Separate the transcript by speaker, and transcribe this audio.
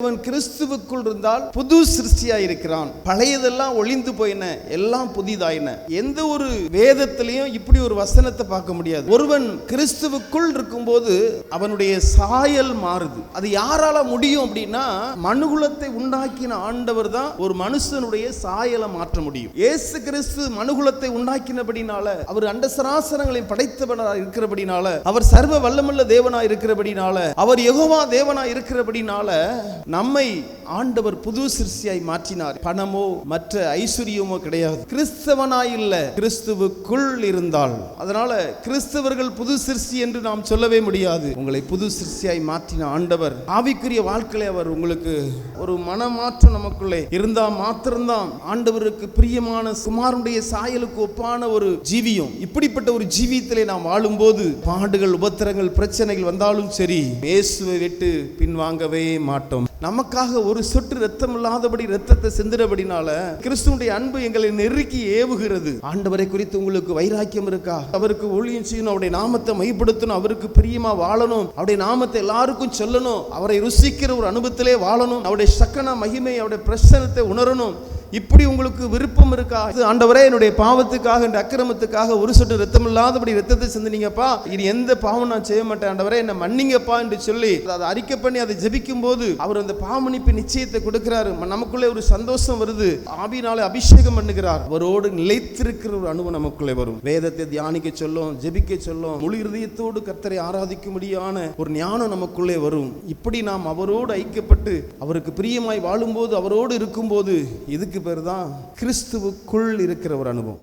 Speaker 1: அவன் கிறிஸ்துவுக்குள் இருந்தால் புது சிருஷ்டியாய் இருக்கிறான். பழையதெல்லாம் ஒளிந்து போயின, எல்லாம் புதிதாயின. எந்த ஒரு வேதத்திலையும் இப்படி ஒரு வசனத்தை பார்க்க முடியாது. ஒருவன் கிறிஸ்துவுக்குள் இருக்கும்போது அவனுடைய சாயல் மாறுது. அது யாரால முடியும் அப்படின்னா, மனுகுலத்தை உண்டாக்கின ஆண்டவர் தான் ஒரு மனுஷனுடைய சாயலை மாற்ற முடியும். இயேசு கிறிஸ்து மனுகுலத்தை உண்டாக்கினபடினால, அவர் அண்ட சராசரங்களை படைத்தவனாய் இருக்கிறபடினால, அவர் சர்வ வல்லமுள்ள தேவனாய் இருக்கிறபடினால, அவர் யெகோவா தேவனாய் இருக்கிறபடினால நம்மை ஆண்டவர் புது சிருஷ்டியாய் மாற்றினார். பணமோ மற்ற ஐஸ்வர்யமோ கிடையாது. கிறிஸ்தவனாய் இல்ல, கிறிஸ்துவுக்குள் இருந்தால். அதனால கிறிஸ்தவர்கள் புது சிருஷ்டி என்று நாம் சொல்லவே முடியாது. உங்களை புது சிருஷ்டியாய் மாற்றின ஆண்டவர், ஆவிக்குரிய வாழ்க்கையில அவர் உங்களுக்கு ஒரு மனமாற்றம் நமக்குள்ளே இருந்தா மாத்திரம்தான் ஆண்டவருக்கு பிரியமான குமாரனுடைய சாயலுக்கு ஒப்பான ஒரு ஜீவியம். இப்படிப்பட்ட ஒரு ஜீவியத்திலே நாம் வாழும்போது பாடுகள், உபத்திரங்கள், பிரச்சனைகள் வந்தாலும் சரி, இயேசுவை விட்டு பின்வாங்கவே மாட்டோம். நமக்காக ஒரு சொட்டு ரத்தம் இல்லாதபடி ரத்தத்தை சிந்தினபடினால கிறிஸ்துவுடைய அன்பு எங்களை நெருக்கி ஏவுகிறது. ஆண்டவரை குறித்து உங்களுக்கு வைராக்கியம் இருக்கா? அவருக்கு ஊழியம் செய்யணும், அவருடைய நாமத்தை மைப்படுத்தணும், அவருக்கு பிரியமா வாழணும், அவருடைய நாமத்தை எல்லாருக்கும் சொல்லணும், அவரை ருசிக்கிற ஒரு அனுபவத்திலே வாழணும், அவருடைய சக்கன மகிமை, அவருடைய பிரசன்னத்தை உணரணும். இப்படி உங்களுக்கு விருப்பம் இருக்கா? ஆண்டவரே, என்னுடைய பாவத்துக்காக, என் அக்கிரமத்துக்காக ஒரு சொட்டு ரத்தம் இல்லாதபடி ரத்தத்தை சிந்தினீங்கப்பா, இனி எந்த பாவம் நான் செய்ய மாட்டேன், ஆண்டவரே என்னை மன்னிங்கப்பா என்று சொல்லி அதை அறிக்கை பண்ணி அதை ஜெபிக்கும் போது அவர் அந்த பாவமன்னிப்பு நிச்சயத்தை கொடுக்கிறாரு. நமக்குள்ளே ஒரு சந்தோஷம் வருது. ஆவியினாலே அபிஷேகம் பண்ணுகிறார். அவரோடு நிலைத்திருக்கிற ஒரு அனுபவம் நமக்குள்ளே வரும். வேதத்தை தியானிக்க சொல்லும், ஜெபிக்க சொல்லும், முழு இருதயத்தோடு கர்த்தரை ஆராதிக்கும்படியான ஒரு ஞானம் நமக்குள்ளே வரும். இப்படி நாம் அவரோடு ஐக்கியப்பட்டு அவருக்கு பிரியமாய் வாழும்போது, அவரோடு இருக்கும்போது, இதுக்கு பேர் தான் கிறிஸ்துவுக்குள் இருக்கிற ஒரு அனுபவம்.